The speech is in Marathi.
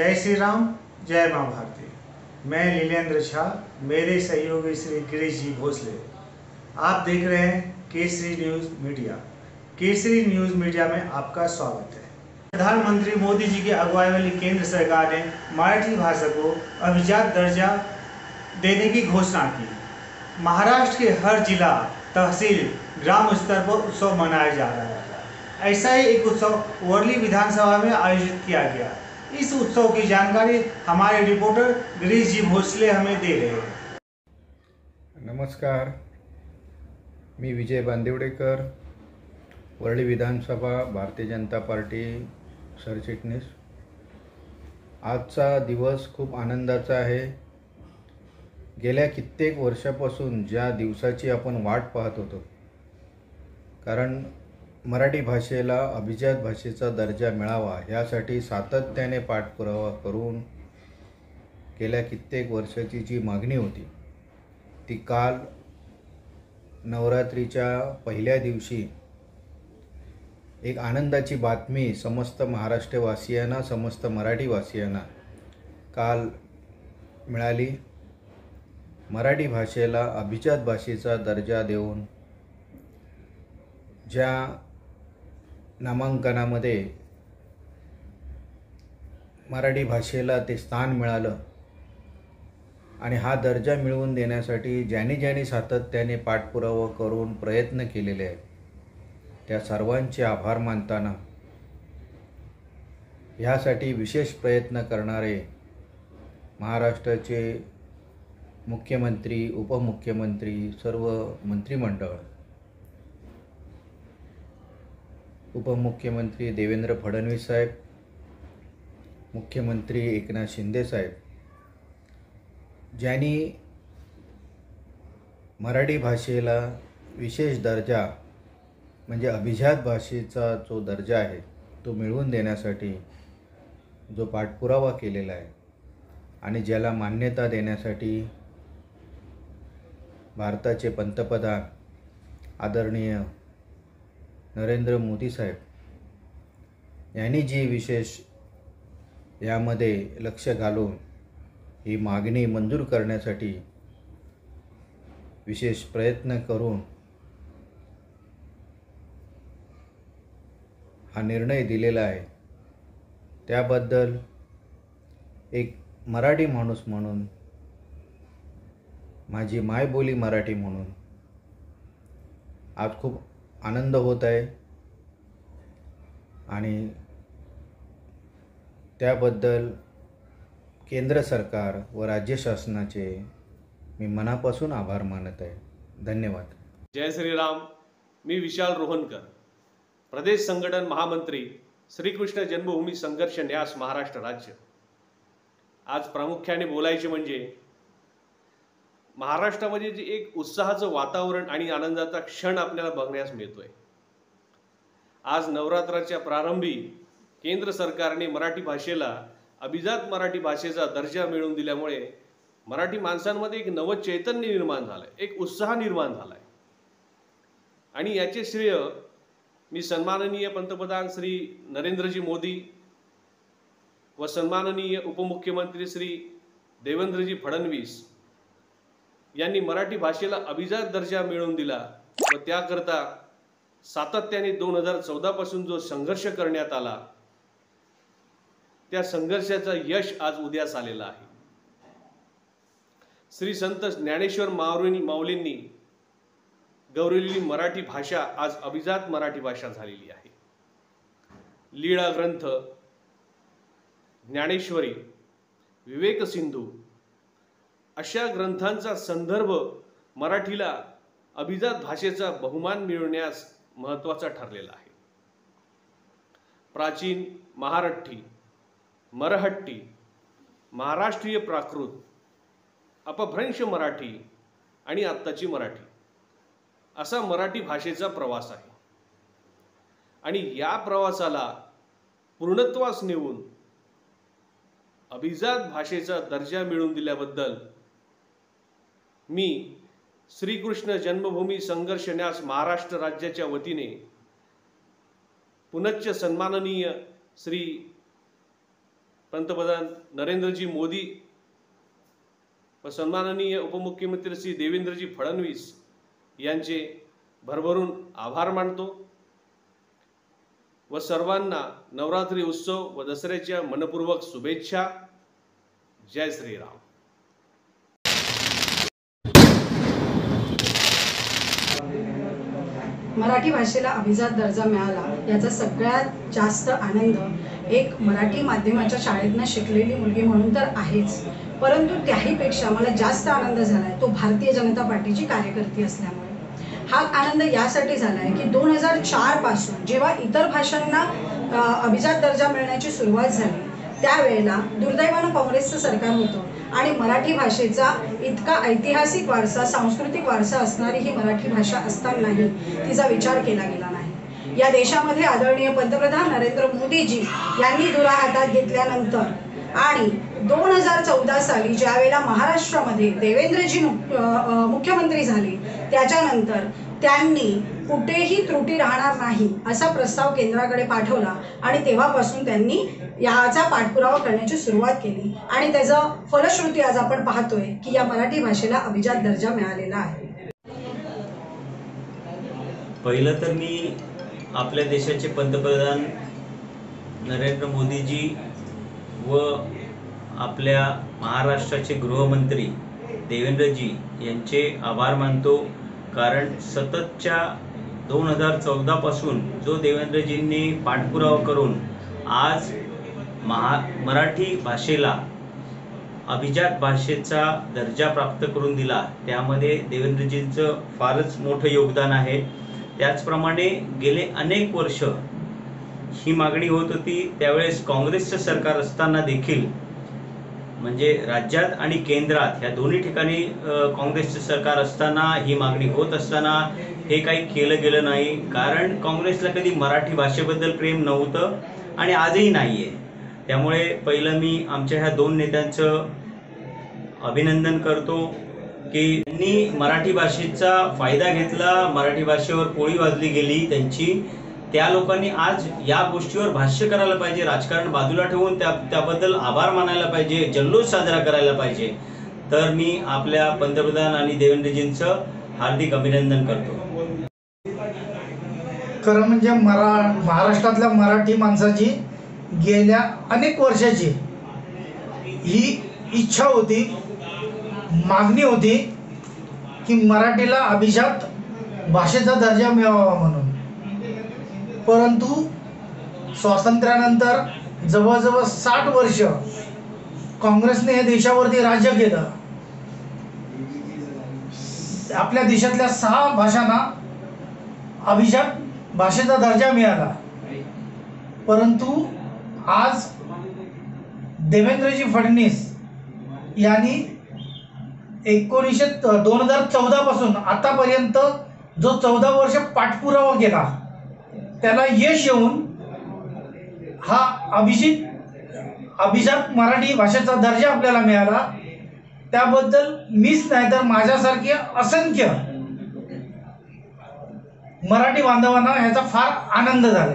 जय श्री राम, जय माँ भारती। मैं लीलेंद्र झा, मेरे सहयोगी श्री गिरीश जी भोसले। आप देख रहे हैं केसरी न्यूज़ मीडिया। केसरी न्यूज़ मीडिया में आपका स्वागत है। प्रधानमंत्री मोदी जी की अगुवाई वाली केंद्र सरकार ने मराठी भाषा को अभिजात दर्जा देने की घोषणा की। महाराष्ट्र के हर जिला, तहसील, ग्राम स्तर पर उत्सव मनाया जा रहा है। ऐसा ही एक उत्सव वर्ली विधानसभा में आयोजित किया गया। इस उत्सव की जानकारी हमारे रिपोर्टर गिरीश जी भोसले हमें दे रहे हैं। नमस्कार, मी विजय बांदिवडेकर, वर्ली विधानसभा, भारतीय जनता पार्टी सरचिटणीस। आजचा दिवस खूप आनंदाचा आहे। गेल्या कित्येक वर्षापासून ज्या दिवसाची आपण वाट पाहत होतो, कारण मराठी भाषेला अभिजात भाषेचा दर्जा मिळावा यासाठी सातत्याने पाठपुरावा करून गेल्या कित्येक वर्षाची जी मागणी होती ती काल नवरात्रीच्या पहिल्या दिवशी एक आनंदाची बातमी समस्त महाराष्ट्रवासियांना, समस्त मराठीवासियांना काल मिळाली। मराठी भाषेला अभिजात भाषेचा दर्जा देऊन ज्या नामांकनामध्ये मराठी भाषेला ते स्थान मिळालं आणि हा दर्जा मिळवून देण्यासाठी ज्यांनी सातत्याने पाठपुरावा करून प्रयत्न केलेले आहेत त्या सर्वांचे आभार मानताना ह्यासाठी विशेष प्रयत्न करणारे महाराष्ट्राचे मुख्यमंत्री, उपमुख्यमंत्री, सर्व मंत्रिमंडळ, उपमुख्यमंत्री देवेंद्र फडणवीस साहेब, मुख्यमंत्री एकनाथ शिंदे साहेब, ज्यांनी मराठी भाषेला विशेष दर्जा म्हणजे अभिजात भाषेचा जो दर्जा आहे तो मिळवून देण्यासाठी जो पाठपुरावा केलेला आहे आणि ज्याला मान्यता देण्यासाठी भारताचे पंतप्रधान आदरणीय नरेंद्र मोदी साहेब यांनी जी विशेष यामध्ये लक्ष घालून ही मागणी मंजूर करण्यासाठी विशेष प्रयत्न करून हा निर्णय दिलेला आहे, त्याबद्दल एक मराठी माणूस म्हणून, माझी मायबोली मराठी म्हणून आज खूप आनंद होत आहे आणि त्याबद्दल केंद्र सरकार व राज्य शासनाचे मी मनापासून आभार मानत आहे। धन्यवाद। जय श्री राम। मी विशाल रोहनकर, प्रदेश संघटन महामंत्री, श्रीकृष्ण जन्मभूमी संघर्ष न्यास महाराष्ट्र राज्य। आज प्रामुख्याने बोलायचे म्हणजे महाराष्ट्रामध्ये जे एक उत्साहाचं वातावरण आणि आनंदाचा क्षण आपल्याला बघण्यास मिळतोय। आज नवरात्राच्या प्रारंभी केंद्र सरकारने मराठी भाषेला अभिजात मराठी भाषेचा दर्जा मिळवून दिल्यामुळे मराठी माणसांमध्ये एक नवं चैतन्य निर्माण झालंय, एक उत्साह निर्माण झालाय आणि याचे श्रेय मी सन्माननीय पंतप्रधान श्री नरेंद्रजी मोदी व सन्माननीय उपमुख्यमंत्री श्री देवेंद्रजी फडणवीस यांनी मराठी भाषेला अभिजात दर्जा मिळवून दिला व त्याकरता सातत्याने 2014 पासून जो संघर्ष करण्यात आला त्या संघर्षाचं यश आज उद्यास आलेलं आहे। श्री संत ज्ञानेश्वर माऊलींनी गौरवलेली मराठी भाषा आज अभिजात मराठी भाषा झालेली आहे। लीळा ग्रंथ, ज्ञानेश्वरी, विवेक सिंधू अशा ग्रंथांचा संदर्भ मराठीला अभिजात भाषेचा बहुमान मिळवण्यास महत्त्वाचा ठरलेला आहे। प्राचीन महारठ्ठी, मरहट्टी, महाराष्ट्रीय प्राकृत, अपभ्रंश मराठी आणि आत्ताची मराठी असा मराठी भाषेचा प्रवास आहे आणि या प्रवासाला पूर्णत्वास नेऊन अभिजात भाषेचा दर्जा मिळवून दिल्याबद्दल मी श्रीकृष्ण जन्मभूमी संघर्ष न्यास महाराष्ट्र राज्याच्या वतीने पुनश्च सन्माननीय श्री पंतप्रधान नरेंद्रजी मोदी व सन्माननीय उपमुख्यमंत्री श्री देवेंद्रजी फडणवीस यांचे भरभरून आभार मानतो व सर्वांना नवरात्री उत्सव व दसऱ्याच्या मनपूर्वक शुभेच्छा. जय श्रीराम. मराठी भाषेला अभिजात दर्जा मिळाला याचा सगळ्यात जास्त आनंद एक मराठी माध्यमाच्या शाळेतनं शिकलेली मुलगी म्हणून तर आहेच, परंतु त्याहीपेक्षा मला जास्त आनंद झाला आहे तो भारतीय जनता पार्टीची कार्यकर्ती असल्यामुळे. हा आनंद यासाठी झाला आहे की 2004 पासून जेव्हा इतर भाषांना अभिजात दर्जा मिळण्याची सुरुवात झाली त्यावेळेला दुर्दैवानं काँग्रेसचं सरकार होतं आणि मराठी भाषेचा इतका ऐतिहासिक वारसा, सांस्कृतिक वारसा असणारी ही मराठी भाषा असतानाही तिचा विचार केला गेला नाही. या देशामध्ये आदरणीय पंतप्रधान नरेंद्र मोदीजी यांनी धुरा हातात घेतल्यानंतर आणि 2014 साली ज्यावेळेला महाराष्ट्रामध्ये देवेंद्रजी मुख्यमंत्री झाले त्याच्यानंतर त्यांनी कुठेही त्रुटी राहणार नाही असा प्रस्ताव केंद्राकडे पाठवला आणि तेव्हापासून त्यांनी याचा पाठपुरावा करण्याची सुरुवात केली आणि त्याचं फलश्रुती आज आपण पाहतोय की या मराठी भाषेला अभिजात दर्जा मिळालेला आहे. पहिलं तर मी आपल्या देशाचे पंतप्रधान नरेंद्र मोदीजी व आपल्या महाराष्ट्राचे गृहमंत्री देवेंद्रजी यांचे आभार मानतो. कारण सततच्या 2014 पासून जो देवेंद्रजींनी पाठपुरावा करून आज मराठी भाषेला अभिजात भाषेचा दर्जा प्राप्त करून दिला त्यामध्ये देवेंद्रजींचं फारच मोठं योगदान आहे. त्याचप्रमाणे गेले अनेक वर्ष ही मागणी होत होती. त्यावेळेस काँग्रेसचं सरकार असताना देखील म्हणजे राज्यात आणि केंद्रात ह्या दोन्ही ठिकाणी काँग्रेसचं सरकार असताना ही मागणी होत असताना हे काही केलं गेलं नाही. कारण काँग्रेसला कधी मराठी भाषेबद्दल प्रेम नव्हतं आणि आजही नाही आहे. त्यामुळे पहिलं मी आमच्या ह्या दोन नेत्यांचं अभिनंदन करतो की त्यांनी मराठी भाषेचा फायदा घेतला. मराठी भाषेवर पोळी वाजली गेली त्यांची. त्या लोकांनी आज या गोष्टीवर भाष्य करायला पाहिजे, राजकारण बाजूला ठेवून त्याबद्दल आभार मानायला पाहिजे, जल्लोष साजरा करायला पाहिजे. तर मी आपल्या पंतप्रधान आणि देवेंद्रजींचं हार्दिक अभिनंदन करतो. खरं म्हणजे महाराष्ट्रातल्या मराठी माणसाची गेल्या अनेक वर्षाची ही इच्छा होती, मागणी होती की मराठीला अभिजात भाषेचा दर्जा मिळावा म्हणून. परंतु स्वातंत्र्यानंतर जवळजवळ 60 वर्ष काँग्रेसने या देशावरती राज्य केलं. आपल्या देशातल्या 6 भाषांना अभिजात भाषेचा दर्जा मिळाला. परंतु आज देवेंद्रजी फडणवीस यांनी 2014 पासून आतापर्यंत जो 14 वर्ष पाठपुरावा केला त्याला यश येऊन हा अभिजात मराठी भाषेचा दर्जा आपल्याला मिळाला. त्याबद्दल मीच नाही तर माझ्यासारखे असंख्य मराठी बांधवांना ह्याचा फार आनंद झाला.